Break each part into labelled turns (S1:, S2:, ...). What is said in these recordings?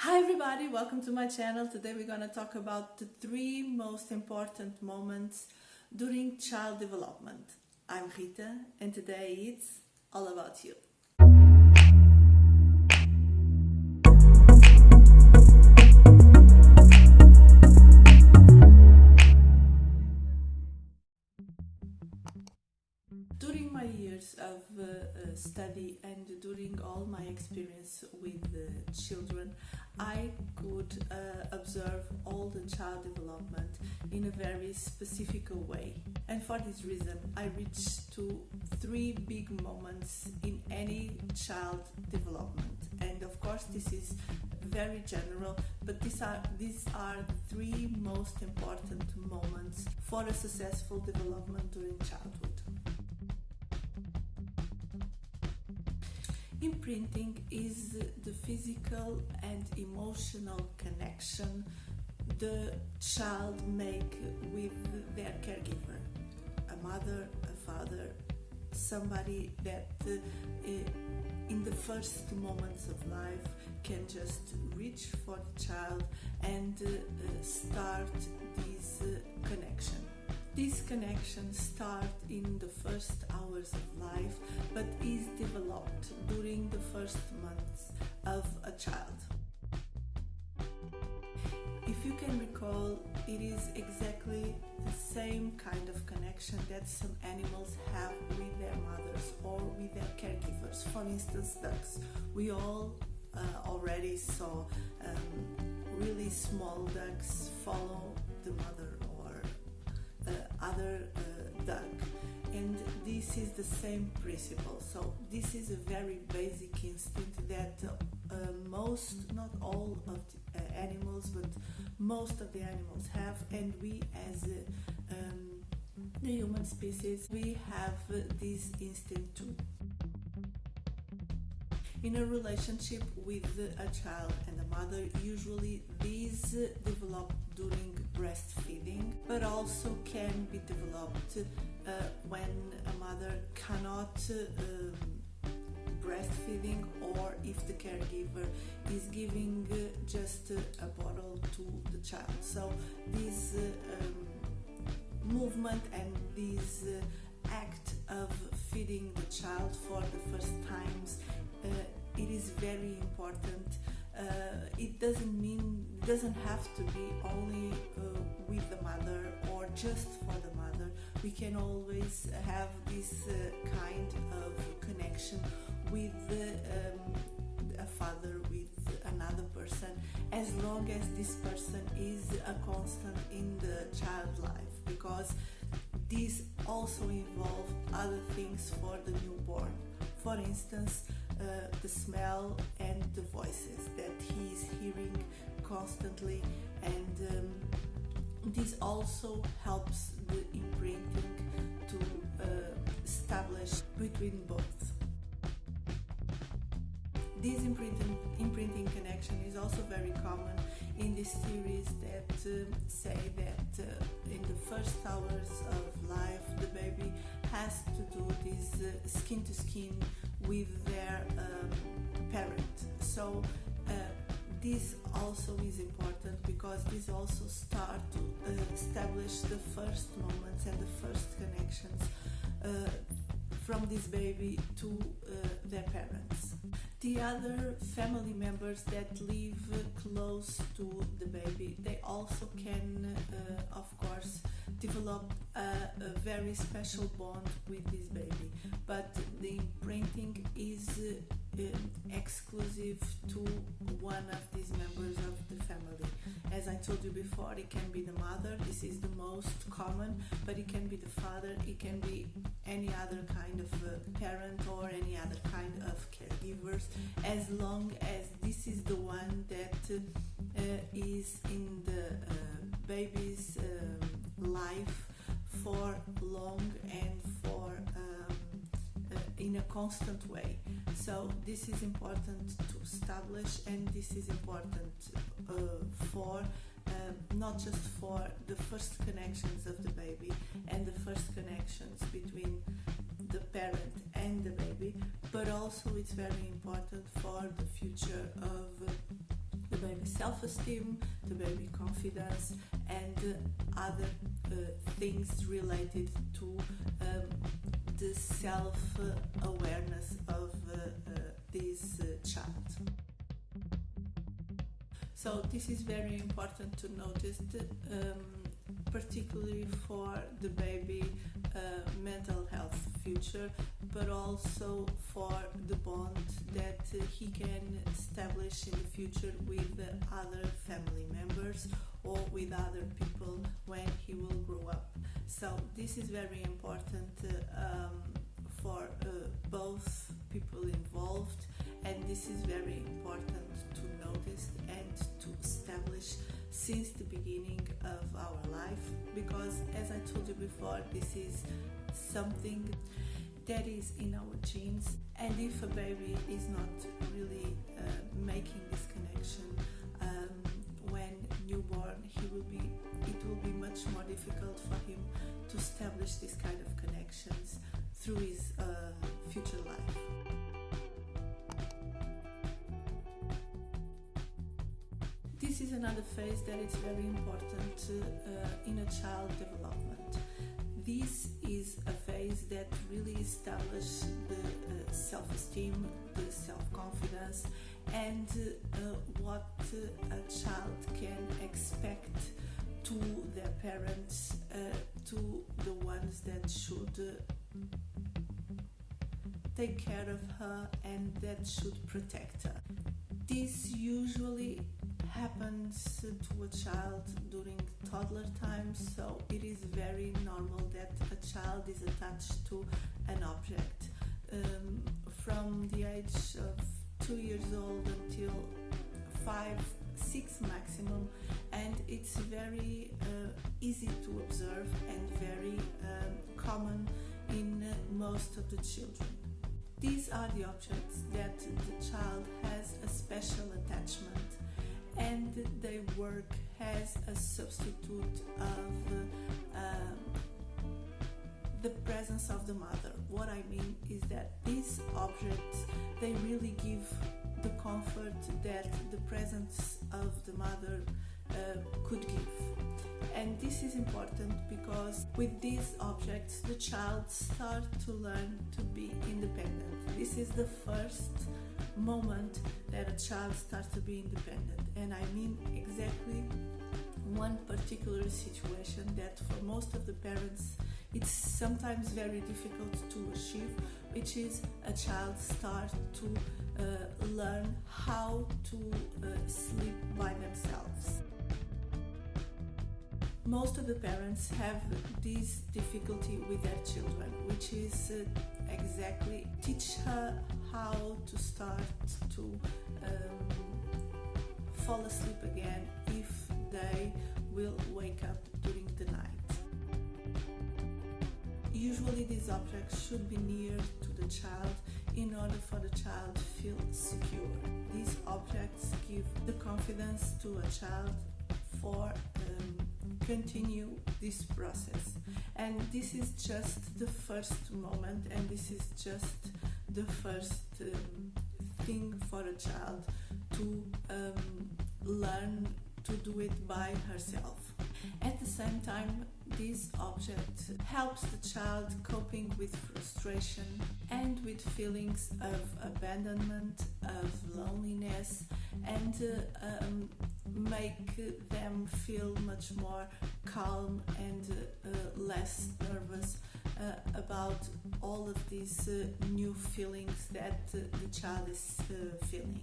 S1: Hi everybody, welcome to my channel. Today we're going to talk about the 3 most important moments during child development. I'm Rita and today it's all about you. During my years of study and during all my experience with children, I could observe all the child development in a very specific way. And for this reason, I reached to 3 big moments in any child development. And of course, this is very general, but these are the 3 most important moments for a successful development during childhood. Imprinting is the physical and emotional connection the child make with their caregiver, a mother, a father, somebody that in the first moments of life can just reach for the child and start this connection. This connection starts in the first hours of life, but is developed during the first months of a child. If you can recall, it is exactly the same kind of connection that some animals have with their mothers or with their caregivers. For instance, ducks. We all already saw really small ducks follow the mother other duck, and this is the same principle. So this is a very basic instinct that most, not all of the animals, but most of the animals have, and we as the human species, we have this instinct too. In a relationship with a child and a mother, usually these develop during breastfeeding, but also can be developed when a mother cannot breastfeeding, or if the caregiver is giving just a bottle to the child. So this movement and this act of feeding the child for the first times, it is very important. It doesn't have to be only with the mother or just for the mother. We can always have this kind of connection with a father, with another person, as long as this person is a constant in the child's life, because these also involve other things for the newborn. For instance, the smell and the voices that he is hearing constantly, and this also helps the imprinting to establish between both. This imprinting connection is also very common in this theories that say that in the first hours of life the baby has to do this skin to skin with their parent. So this also is important, because this also start to establish the first moments and the first connections from this baby to their parents. The other family members that live close to the baby, they also can, of course, develop a very special bond with this baby, but the imprinting is exclusive to one of these members of the family. As I told you before, it can be the mother, this is the most common, but it can be the father, it can be any other kind of parent or any other kind of caregivers, as long as this is the one that is in the baby's life for long and for in a constant way. So this is important to establish, and this is important for not just for the first connections of the baby and the first connections between the parent and the baby, but also it's very important for the future of the baby self-esteem, the baby confidence, and other things related to the self-awareness of this child. So this is very important to notice, particularly for the baby mental health future, but also for the bond that he can establish in the future with other family members or with other people when he will grow up. So this is very important for both people involved, and this is very important to notice and to establish since the beginning of our life, because as I told you before, this is something that is in our genes, and if a baby is not really making this connection when newborn, it will be much more difficult for him to establish this kind of connections through his future life. This is another phase that is very important in a child development. This is a phase that really establishes the self-esteem, the self-confidence, and what a child can expect to their parents, to the ones that should take care of her and that should protect her. This usually happens to a child during toddler time, so it is very normal that a child is attached to an object from the age of 2 years old until 5, 6 maximum, and it's very easy to observe and very common in most of the children. These are the objects that the child has a special attachment, and they work as a substitute of the presence of the mother. What I mean is that these objects, they really give the comfort that the presence of the mother could give. And this is important because with these objects the child starts to learn to be independent. This is the first moment that a child starts to be independent, and I mean exactly one particular situation that for most of the parents it's sometimes very difficult to achieve, which is a child start to learn how to sleep by themselves. Most of the parents have this difficulty with their children, which is exactly teach her how to start to fall asleep again if they will wake up during the night. Usually these objects should be near to the child in order for the child to feel secure. These objects give the confidence to a child for continue this process, and this is just the first moment, and this is just the first thing for a child to learn to do it by herself. At the same time, this object helps the child coping with frustration and with feelings of abandonment, of loneliness, and make them feel much more calm and less nervous about all of these new feelings that the child is feeling.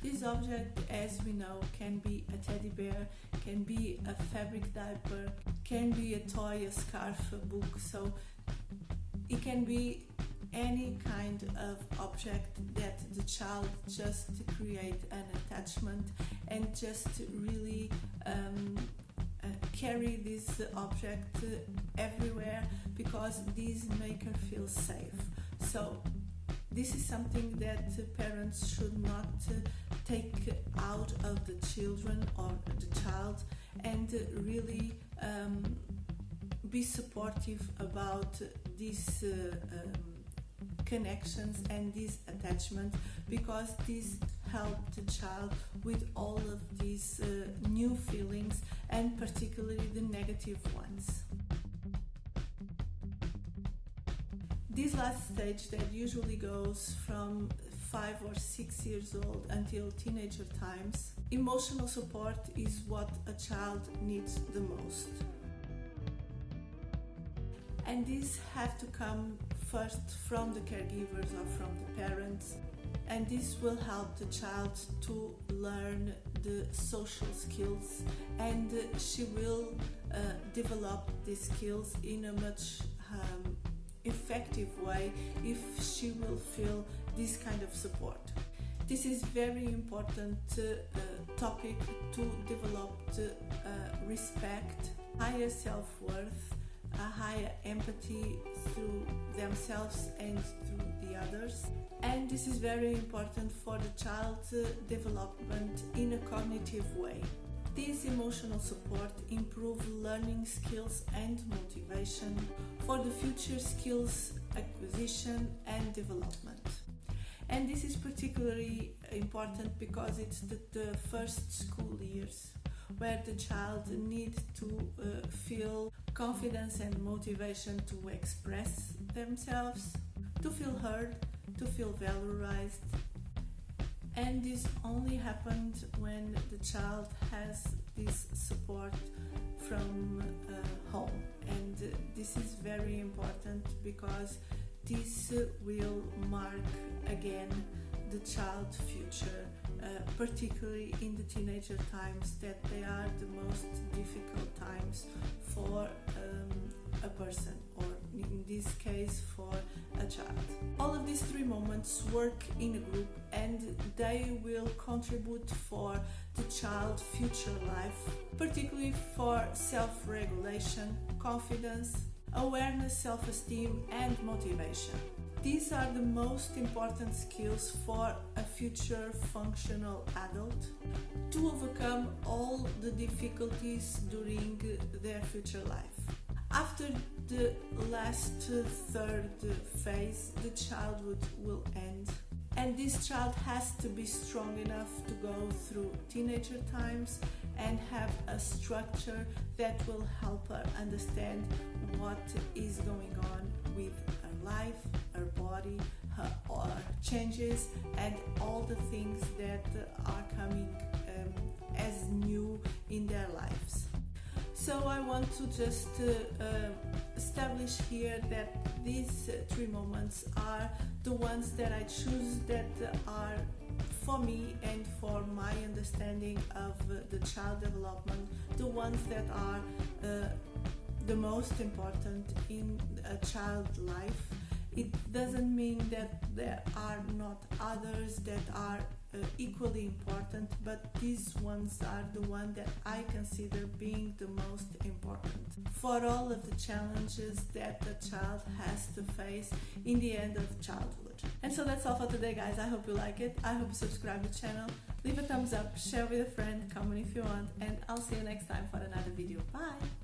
S1: This object, as we know, can be a teddy bear, can be a fabric diaper, can be a toy, a scarf, a book, so it can be any kind of object that the child just create an attachment and just really carry this object everywhere because these make her feel safe. So this is something that parents should not take out of the children or the child, and really be supportive about these connections and this attachment, because this help the child with all of these new feelings, and particularly the negative ones. This last stage that usually goes from 5 or 6 years old until teenager times, emotional support is what a child needs the most. And these have to come first from the caregivers or from the parents, and this will help the child to learn the social skills, and she will develop these skills in a much effective way if she will feel this kind of support. This is very important topic to develop respect, higher self-worth, a higher empathy through themselves and through the others. And this is very important for the child's development in a cognitive way. This emotional support improves learning skills and motivation for the future skills acquisition and development. And this is particularly important because it's the first school years, where the child needs to feel confidence and motivation to express themselves, to feel heard, to feel valorized. And this only happens when the child has this support from home. And this is very important because this will mark again the child's future, particularly in the teenager times, that they are the most difficult times for a person, or in this case for a child. All of these 3 moments work in a group, and they will contribute for the child's future life, particularly for self-regulation, confidence, awareness, self-esteem and motivation. These are the most important skills for a future functional adult to overcome all the difficulties during their future life. After the last third phase, the childhood will end, and this child has to be strong enough to go through teenager times and have a structure that will help her understand what is going on with her life, her body, her changes, and all the things that are coming as new in their lives. So I want to just establish here that these 3 moments are the ones that I choose, that are for me and for my understanding of the child development, the ones that are the most important in a child's life. It doesn't mean that there are not others that are equally important, but these ones are the ones that I consider being the most important for all of the challenges that the child has to face in the end of childhood. And so that's all for today, guys. I hope you like it. I hope you subscribe to the channel, leave a thumbs up, share with a friend, comment if you want, and I'll see you next time for another video. Bye!